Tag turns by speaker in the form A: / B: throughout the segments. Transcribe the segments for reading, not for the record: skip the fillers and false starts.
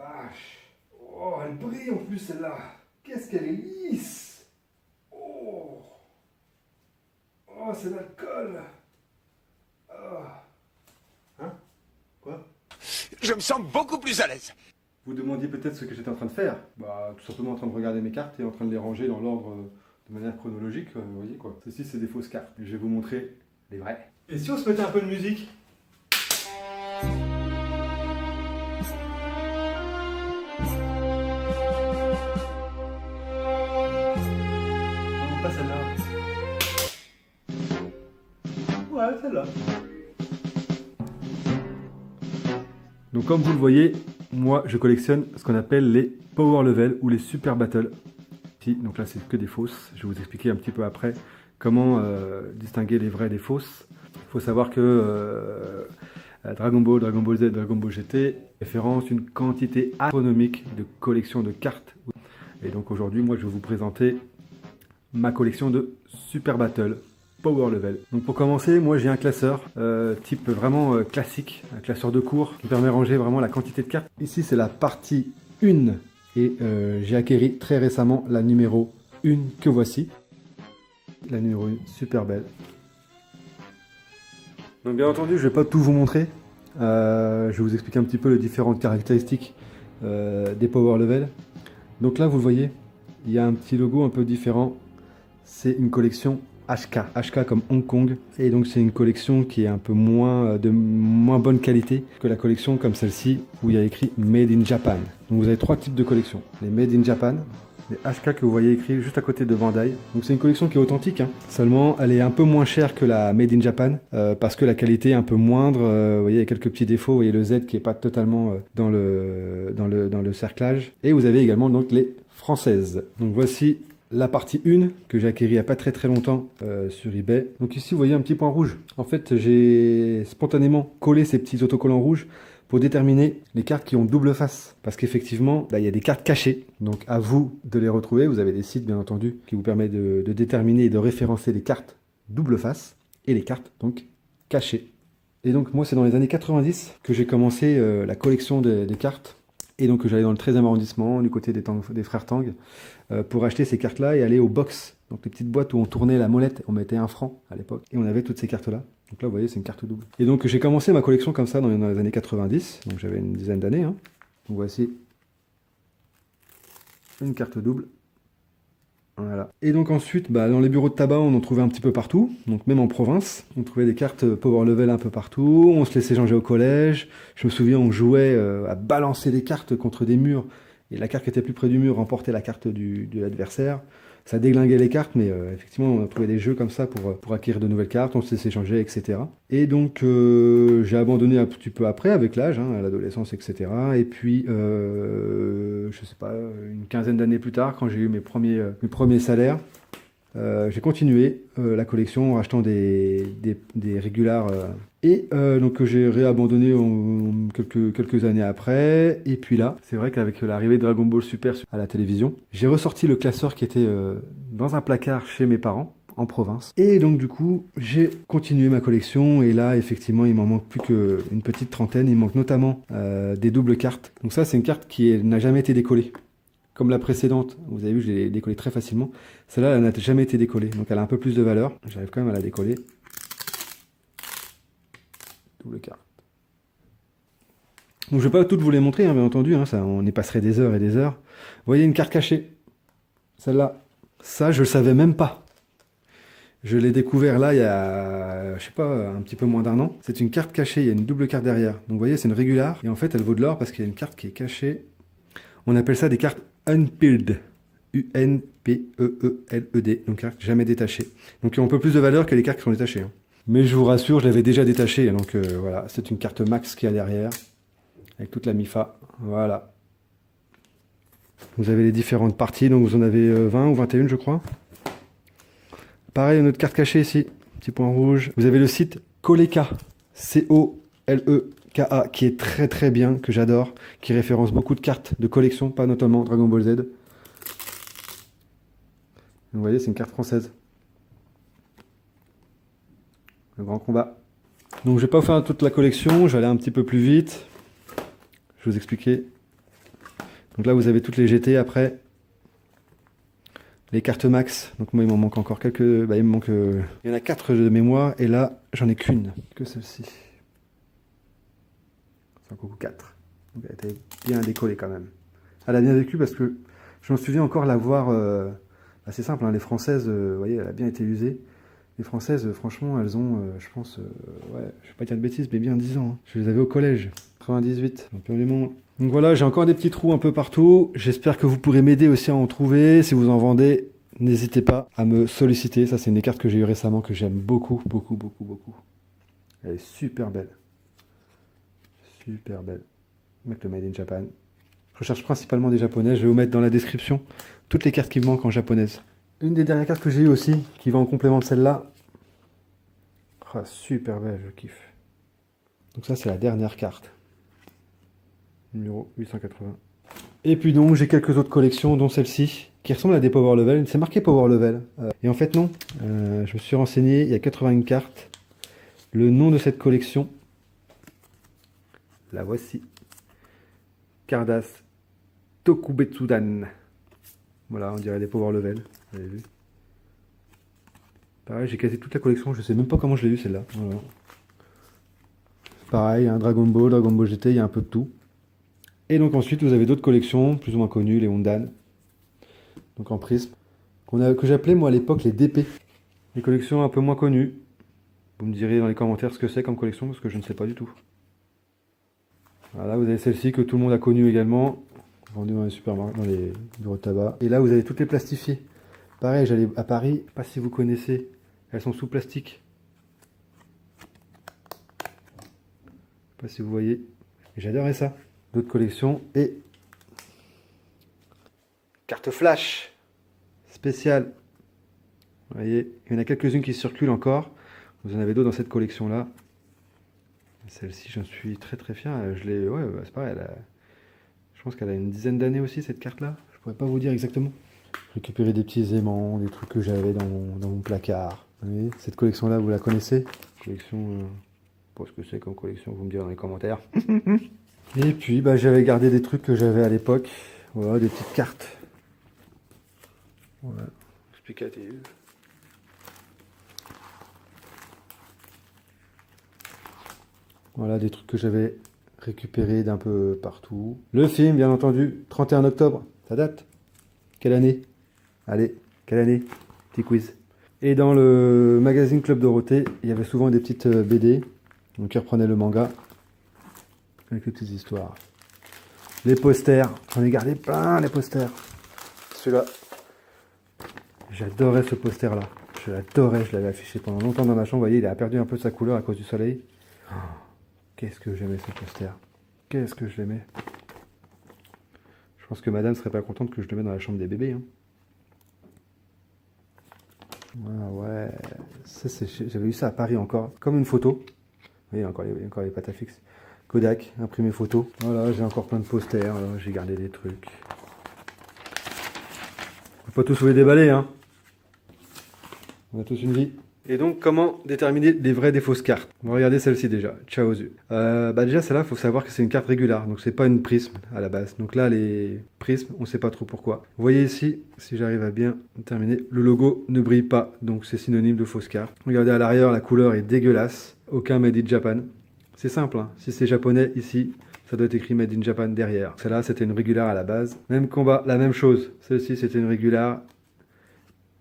A: vache. Oh, elle brille en plus celle-là. Qu'est-ce qu'elle est lisse. Oh, oh c'est l'alcool. Oh. Hein? Quoi?
B: Je me sens beaucoup plus à l'aise.
A: Vous demandiez peut-être ce que j'étais en train de faire. Bah, tout simplement en train de regarder mes cartes et en train de les ranger dans l'ordre de manière chronologique. Vous voyez quoi. Ceci, c'est des fausses cartes. Je vais vous montrer les vraies. Et si on se mettait un peu de musique? Non, pas celle-là. Ouais, celle-là. Donc comme vous le voyez, moi je collectionne ce qu'on appelle les Power Level ou les Super Battle. Donc là c'est que des fausses, je vais vous expliquer un petit peu après comment distinguer les vraies des fausses. Il faut savoir que Dragon Ball, Dragon Ball Z, Dragon Ball GT référence une quantité astronomique de collections de cartes. Et donc aujourd'hui moi je vais vous présenter ma collection de Super Battle Power Level. Donc pour commencer, moi j'ai un classeur type vraiment classique, un classeur de cours qui permet de ranger vraiment la quantité de cartes. Ici c'est la partie 1 et j'ai acquéri très récemment la numéro 1 que voici. La numéro 1, super belle. Donc bien entendu je ne vais pas tout vous montrer, je vais vous expliquer un petit peu les différentes caractéristiques des Power Level. Donc là vous le voyez, il y a un petit logo un peu différent, c'est une collection HK. HK comme Hong Kong. Et donc c'est une collection qui est un peu de moins bonne qualité que la collection comme celle-ci où il y a écrit Made in Japan. Donc vous avez trois types de collections. Les Made in Japan, les HK que vous voyez écrit juste à côté de Bandai. Donc c'est une collection qui est authentique. Seulement elle est un peu moins chère que la Made in Japan parce que la qualité est un peu moindre. Vous voyez il y a quelques petits défauts. Vous voyez le Z qui est pas totalement dans le cerclage. Et vous avez également donc les françaises. Donc voici la partie 1 que j'ai acquérie il n'y a pas très longtemps sur eBay. Donc ici vous voyez un petit point rouge. En fait j'ai spontanément collé ces petits autocollants rouges pour déterminer les cartes qui ont double face. Parce qu'effectivement il y a des cartes cachées. Donc à vous de les retrouver. Vous avez des sites bien entendu qui vous permettent de déterminer et de référencer les cartes double face et les cartes donc cachées. Et donc moi c'est dans les années 90 que j'ai commencé la collection des cartes. Et donc j'allais dans le 13e arrondissement, du côté des frères Tang, pour acheter ces cartes-là et aller au box. Donc les petites boîtes où on tournait la molette, on mettait 1 franc à l'époque. Et on avait toutes ces cartes-là. Donc là vous voyez c'est une carte double. Et donc j'ai commencé ma collection comme ça dans les années 90. Donc j'avais une dizaine d'années. Donc voici une carte double. Voilà. Et donc ensuite, dans les bureaux de tabac, on en trouvait un petit peu partout, donc même en province. On trouvait des cartes Power Level un peu partout, on se laissait changer au collège. Je me souviens, on jouait à balancer des cartes contre des murs, et la carte qui était plus près du mur remportait la carte de l'adversaire. Ça déglinguait les cartes, mais effectivement, on a trouvé des jeux comme ça pour acquérir de nouvelles cartes, on se laissait changer, etc. Et donc, j'ai abandonné un petit peu après, avec l'âge, à l'adolescence, etc. Et puis, je sais pas, une quinzaine d'années plus tard, quand j'ai eu mes premiers salaires, j'ai continué la collection en achetant des régulars donc j'ai réabandonné quelques années après. Et puis là, c'est vrai qu'avec l'arrivée de Dragon Ball Super à la télévision, j'ai ressorti le classeur qui était dans un placard chez mes parents en province. Et donc du coup, j'ai continué ma collection et là, effectivement, il m'en manque plus qu'une petite trentaine. Il manque notamment des doubles cartes. Donc ça, c'est une carte qui n'a jamais été décollée. Comme la précédente, vous avez vu, je l'ai décollée très facilement. Celle-là, elle n'a jamais été décollée, donc elle a un peu plus de valeur. J'arrive quand même à la décoller. Double carte. Donc je ne vais pas toutes vous les montrer, bien entendu, ça, on y passerait des heures et des heures. Vous voyez une carte cachée. Celle-là, ça, je ne le savais même pas. Je l'ai découvert là, il y a, je sais pas, un petit peu moins d'1 an. C'est une carte cachée, il y a une double carte derrière. Donc vous voyez, c'est une régular, et en fait, elle vaut de l'or parce qu'il y a une carte qui est cachée. On appelle ça des cartes unpeeled. U-N-P-E-E-L-E-D. Donc cartes jamais détachées. Donc ils ont un peu plus de valeur que les cartes qui sont détachées. Mais je vous rassure, je l'avais déjà détachée. Donc voilà, c'est une carte max qu'il y a derrière. Avec toute la MIFA. Voilà. Vous avez les différentes parties. Donc vous en avez 20 ou 21 je crois. Pareil, une autre carte cachée ici. Petit point rouge. Vous avez le site Koleka. C-O-L-E-K-A, qui est très bien, que j'adore, qui référence beaucoup de cartes de collection, pas notamment Dragon Ball Z. Vous voyez, c'est une carte française. Le grand combat. Donc je vais pas vous faire toute la collection, je vais aller un petit peu plus vite. Je vais vous expliquer Donc là, vous avez toutes les GT après. Les cartes max, donc moi il m'en manque encore quelques, bah, il me manque, il y en a 4 de mémoire, et là j'en ai qu'une, que celle-ci. C'est un coucou 4, donc elle était bien décollée quand même. Elle a bien vécu parce que je m'en souviens encore la voir, assez simple, hein, les françaises, vous voyez, elle a bien été usée. Les françaises, franchement, elles ont, je pense, ouais, je vais pas dire de bêtises, mais bien 10 ans. Hein. Je les avais au collège, 98, donc voilà, j'ai encore des petits trous un peu partout. J'espère que vous pourrez m'aider aussi à en trouver. Si vous en vendez, n'hésitez pas à me solliciter. Ça, c'est une des cartes que j'ai eues récemment, que j'aime beaucoup, beaucoup, beaucoup, beaucoup. Elle est super belle. Super belle. Avec le Made in Japan. Je recherche principalement des japonais. Je vais vous mettre dans la description toutes les cartes qui me manquent en japonaise. Une des dernières cartes que j'ai eues aussi, qui va en complément de celle-là. Oh, super belle, je kiffe. Donc ça, c'est la dernière carte. Numéro 880. Et puis donc, j'ai quelques autres collections, dont celle-ci, qui ressemble à des Power Level. C'est marqué Power Level. Et en fait, non. Je me suis renseigné, il y a 81 cartes. Le nom de cette collection, la voici. Cardass Tokubetsudan. Voilà, on dirait des Power Level. Vous avez vu. Pareil, j'ai quasi toute la collection. Je sais même pas comment je l'ai eu celle-là. Voilà. Pareil, un Dragon Ball GT, il y a un peu de tout. Et donc ensuite, vous avez d'autres collections, plus ou moins connues, les Hondan. Donc en prisme. Que j'appelais moi à l'époque les DP. Les collections un peu moins connues. Vous me direz dans les commentaires ce que c'est comme collection, parce que je ne sais pas du tout. Voilà, vous avez celle-ci que tout le monde a connue également. Vendue dans les supermarchés, dans les bureaux de tabac. Et là, vous avez toutes les plastifiées. Pareil, j'allais à Paris, je sais pas si vous connaissez. Elles sont sous plastique. Je sais pas si vous voyez. J'adorais ça. D'autres collections et carte flash spéciale. Vous voyez, il y en a quelques-unes qui circulent encore. Vous en avez d'autres dans cette collection là. Celle-ci, j'en suis très très fier. Je l'ai, ouais, bah, c'est pareil. Je pense qu'elle a une dizaine d'années aussi cette carte là. Je pourrais pas vous dire exactement. Récupérer des petits aimants, des trucs que j'avais dans mon placard. Vous voyez, cette collection là, vous la connaissez? Collection, je sais pas ce que c'est comme collection, vous me direz dans les commentaires. Et puis, bah, j'avais gardé des trucs que j'avais à l'époque. Voilà, des petites cartes. Voilà, explicative. Voilà, des trucs que j'avais récupérés d'un peu partout. Le film, bien entendu, 31 octobre, ça date. Quelle année? Allez, quelle année? Petit quiz. Et dans le magazine Club Dorothée, il y avait souvent des petites BD, donc qui reprenaient le manga. Avec les petites histoires. Les posters. J'en ai gardé plein, les posters. Celui-là. J'adorais ce poster-là. Je l'adorais, je l'avais affiché pendant longtemps dans ma chambre. Vous voyez, il a perdu un peu de sa couleur à cause du soleil. Oh, qu'est-ce que j'aimais ce poster. Qu'est-ce que je l'aimais. Je pense que madame serait pas contente que je le mette dans la chambre des bébés. Hein. Ah ouais. J'avais eu ça à Paris encore. Comme une photo. Vous voyez, il y a encore les pattes à fixe. Kodak, imprimé photo. Voilà, j'ai encore plein de posters, j'ai gardé des trucs. Faut pas tous vous les déballer, hein. On a tous une vie. Et donc, comment déterminer les vraies des fausses cartes? On va regarder celle-ci déjà. Ciao aux yeux. Bah déjà, celle-là, il faut savoir que c'est une carte régulière, donc c'est pas une prisme à la base. Donc là, les prismes, on sait pas trop pourquoi. Vous voyez ici, si j'arrive à bien terminer, le logo ne brille pas, donc c'est synonyme de fausse carte. Regardez à l'arrière, la couleur est dégueulasse. Aucun Made in Japan. C'est simple, hein. Si c'est japonais ici, ça doit être écrit Made in Japan derrière. Celle-là, c'était une régulière à la base. Même combat, la même chose. Celle-ci, c'était une régulière.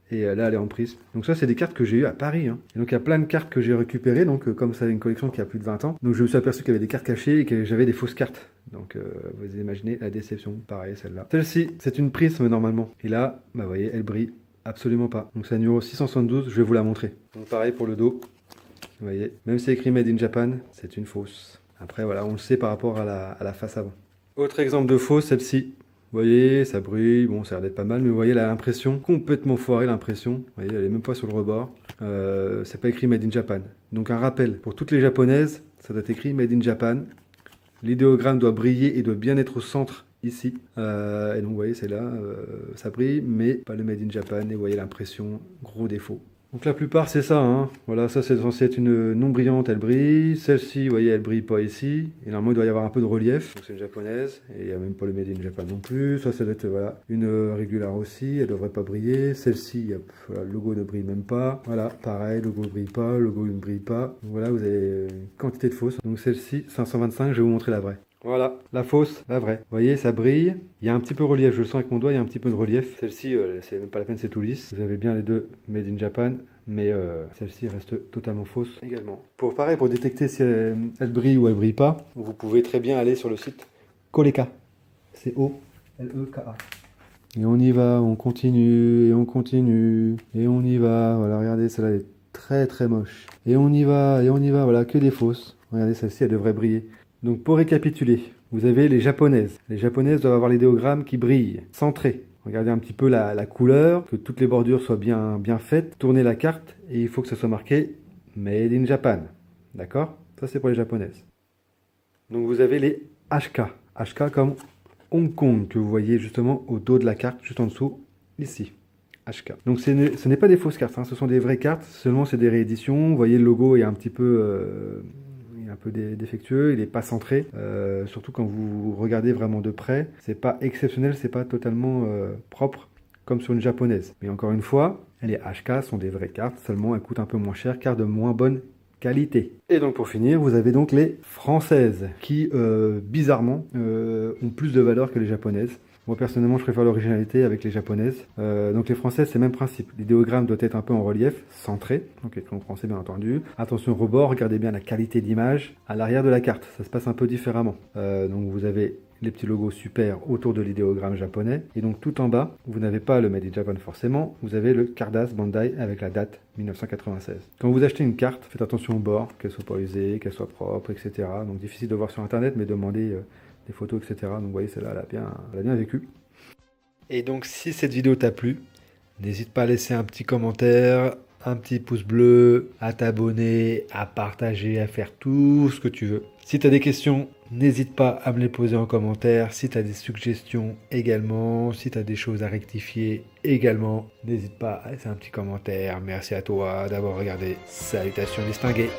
A: Et là, elle est en prisme. Donc ça, c'est des cartes que j'ai eues à Paris. Hein. Et donc, il y a plein de cartes que j'ai récupérées. Donc, comme ça, une collection qui a plus de 20 ans. Donc, je me suis aperçu qu'il y avait des cartes cachées et que j'avais des fausses cartes. Donc, vous imaginez la déception. Pareil, celle-là. Celle-ci, c'est une prisme normalement. Et là, bah, vous voyez, elle brille absolument pas. Donc, c'est un numéro 672. Je vais vous la montrer. Donc, pareil pour le dos. Vous voyez, même si c'est écrit Made in Japan, c'est une fausse. Après, voilà, on le sait par rapport à la face avant. Autre exemple de fausse, celle-ci. Vous voyez, ça brille, bon, ça a l'air d'être pas mal, mais vous voyez l'impression, complètement foirée l'impression. Vous voyez, elle est même pas sur le rebord. C'est pas écrit Made in Japan. Donc un rappel, pour toutes les japonaises, ça doit être écrit Made in Japan. L'idéogramme doit briller et doit bien être au centre ici. Et donc vous voyez, c'est là, ça brille, mais pas le Made in Japan. Et vous voyez l'impression, gros défaut. Donc la plupart c'est ça, hein. Voilà, ça c'est censé être une non brillante, elle brille. Celle-ci, vous voyez, elle brille pas ici. Et normalement il doit y avoir un peu de relief. Donc c'est une japonaise. Et il n'y a même pas le Made in Japan non plus. Ça doit être voilà, une régulière aussi, elle devrait pas briller. Celle-ci, voilà, le logo ne brille même pas. Voilà, pareil, le logo ne brille pas, le logo ne brille pas. Donc voilà, vous avez une quantité de fausses. Donc celle-ci, 525, je vais vous montrer la vraie. Voilà, la fausse, la vraie. Vous voyez, ça brille. Il y a un petit peu de relief, je le sens avec mon doigt, il y a un petit peu de relief. Celle-ci, c'est même pas la peine, c'est tout lisse. Vous avez bien les deux Made in Japan, mais celle-ci reste totalement fausse également. Pareil, pour détecter si elle brille ou elle brille pas, vous pouvez très bien aller sur le site Coleka. C'est O-L-E-K-A. Et on y va, on continue, et on continue, et on y va. Voilà, regardez, celle-là elle est très très moche. Et on y va, voilà, que des fausses. Regardez, celle-ci, elle devrait briller. Donc pour récapituler, vous avez les japonaises. Les japonaises doivent avoir l'idéogramme qui brille, centré. Regardez un petit peu la couleur, que toutes les bordures soient bien faites. Tournez la carte et il faut que ce soit marqué Made in Japan. D'accord? Ça c'est pour les japonaises. Donc vous avez les HK. HK comme Hong Kong, que vous voyez justement au dos de la carte, juste en dessous, ici. HK. Donc ce n'est pas des fausses cartes, hein, ce sont des vraies cartes, seulement c'est des rééditions. Vous voyez le logo est un petit peu... un peu défectueux, il n'est pas centré, surtout quand vous regardez vraiment de près, c'est pas exceptionnel, c'est pas totalement propre comme sur une japonaise. Mais encore une fois, les HK sont des vraies cartes, seulement elles coûtent un peu moins cher car de moins bonne qualité. Et donc pour finir, vous avez donc les françaises qui bizarrement ont plus de valeur que les japonaises. Moi personnellement je préfère l'originalité avec les japonaises. Donc les françaises c'est le même principe. L'idéogramme doit être un peu en relief, centré, donc écrit en français bien entendu. Attention au rebord, regardez bien la qualité d'image à l'arrière de la carte, ça se passe un peu différemment. Donc vous avez les petits logos super autour de l'idéogramme japonais. Et donc tout en bas, vous n'avez pas le Made in Japan forcément, vous avez le Cardass Bandai avec la date 1996. Quand vous achetez une carte, faites attention au bord, qu'elle soit pas usée, qu'elle soit propre, etc. Donc difficile de voir sur internet, mais demandez des photos, etc. Donc vous voyez, celle-là, elle a bien vécu. Et donc si cette vidéo t'a plu, n'hésite pas à laisser un petit commentaire, un petit pouce bleu, à t'abonner, à partager, à faire tout ce que tu veux. Si tu as des questions, n'hésite pas à me les poser en commentaire. Si tu as des suggestions également, si tu as des choses à rectifier également, n'hésite pas à laisser un petit commentaire. Merci à toi d'avoir regardé. Salutations distinguées.